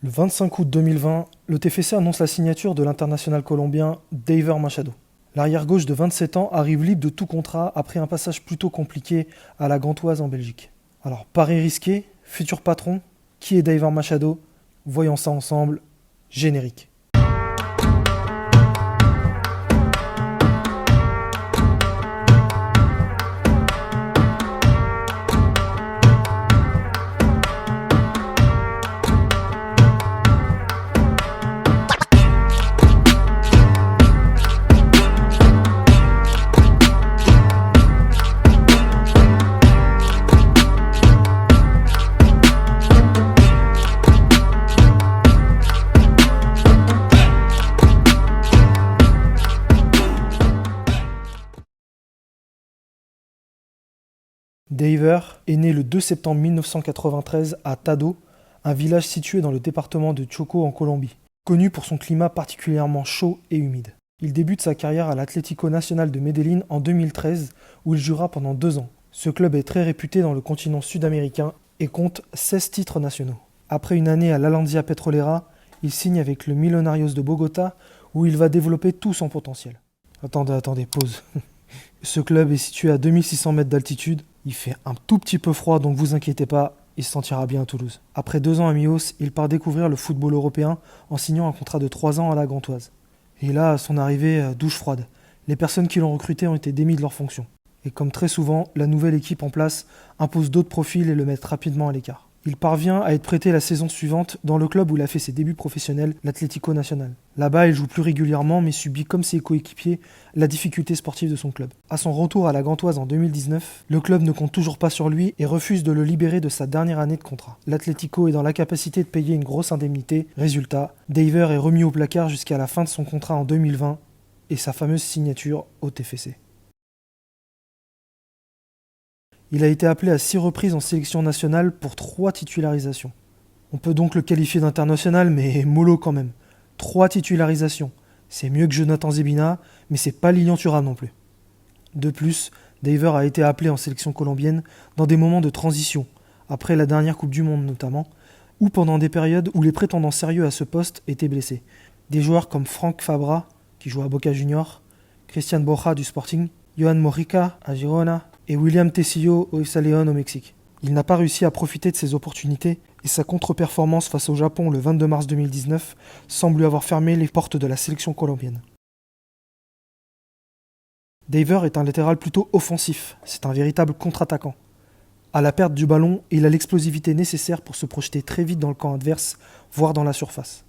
Le 25 août 2020, le TFC annonce la signature de l'international colombien Daver Machado. L'arrière-gauche de 27 ans arrive libre de tout contrat après un passage plutôt compliqué à la Gantoise en Belgique. Alors, pari risqué, futur patron, qui est Daver Machado? Voyons ça ensemble, générique. Daver est né le 2 septembre 1993 à Tado, un village situé dans le département de Chocó en Colombie, connu pour son climat particulièrement chaud et humide. Il débute sa carrière à l'Atlético Nacional de Medellín en 2013, où il jouera pendant 2 ans. Ce club est très réputé dans le continent sud-américain et compte 16 titres nationaux. Après une année à l'Alandia Petrolera, il signe avec le Millonarios de Bogota, où il va développer tout son potentiel. Attendez, pause. Ce club est situé à 2600 mètres d'altitude. Il fait un tout petit peu froid, donc vous inquiétez pas, il se sentira bien à Toulouse. Après 2 ans à Mios, il part découvrir le football européen en signant un contrat de 3 ans à la Gantoise. Et là, à son arrivée, douche froide. Les personnes qui l'ont recruté ont été démises de leurs fonctions. Et comme très souvent, la nouvelle équipe en place impose d'autres profils et le met rapidement à l'écart. Il parvient à être prêté la saison suivante dans le club où il a fait ses débuts professionnels, l'Atlético Nacional. Là-bas, il joue plus régulièrement mais subit comme ses coéquipiers la difficulté sportive de son club. À son retour à la Gantoise en 2019, le club ne compte toujours pas sur lui et refuse de le libérer de sa dernière année de contrat. L'Atlético est dans l'incapacité de payer une grosse indemnité. Résultat, Daver est remis au placard jusqu'à la fin de son contrat en 2020 et sa fameuse signature au TFC. Il a été appelé à 6 reprises en sélection nationale pour 3 titularisations. On peut donc le qualifier d'international, mais mollo quand même. 3 titularisations. C'est mieux que Jonathan Zebina, mais c'est pas Lilian Thuram non plus. De plus, Daver a été appelé en sélection colombienne dans des moments de transition, après la dernière Coupe du Monde notamment, ou pendant des périodes où les prétendants sérieux à ce poste étaient blessés. Des joueurs comme Franck Fabra, qui joue à Boca Juniors, Christian Borja du Sporting, Johan Morica à Girona, et William Tecillo au FC León au Mexique. Il n'a pas réussi à profiter de ses opportunités et sa contre-performance face au Japon le 22 mars 2019 semble lui avoir fermé les portes de la sélection colombienne. Daver est un latéral plutôt offensif, c'est un véritable contre-attaquant. À la perte du ballon, il a l'explosivité nécessaire pour se projeter très vite dans le camp adverse, voire dans la surface.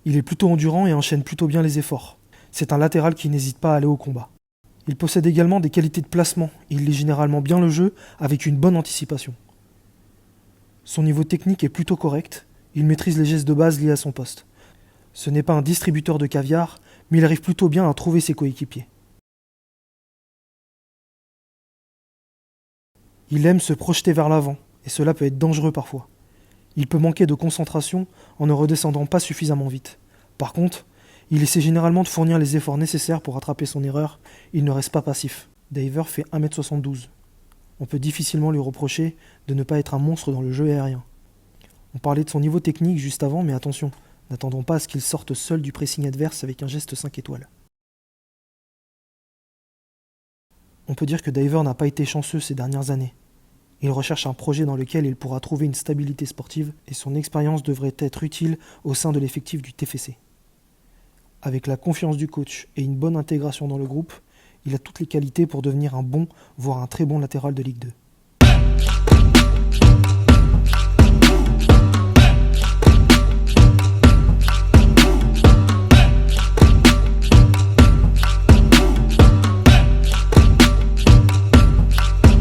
Il est plutôt endurant et enchaîne plutôt bien les efforts. C'est un latéral qui n'hésite pas à aller au combat. Il possède également des qualités de placement et il lit généralement bien le jeu avec une bonne anticipation. Son niveau technique est plutôt correct, il maîtrise les gestes de base liés à son poste. Ce n'est pas un distributeur de caviar, mais il arrive plutôt bien à trouver ses coéquipiers. Il aime se projeter vers l'avant, et cela peut être dangereux parfois. Il peut manquer de concentration en ne redescendant pas suffisamment vite. Par contre, il essaie généralement de fournir les efforts nécessaires pour rattraper son erreur, il ne reste pas passif. Daver fait 1m72. On peut difficilement lui reprocher de ne pas être un monstre dans le jeu aérien. On parlait de son niveau technique juste avant, mais attention, n'attendons pas à ce qu'il sorte seul du pressing adverse avec un geste 5 étoiles. On peut dire que Daver n'a pas été chanceux ces dernières années. Il recherche un projet dans lequel il pourra trouver une stabilité sportive et son expérience devrait être utile au sein de l'effectif du TFC. Avec la confiance du coach et une bonne intégration dans le groupe, il a toutes les qualités pour devenir un bon, voire un très bon latéral de Ligue 2.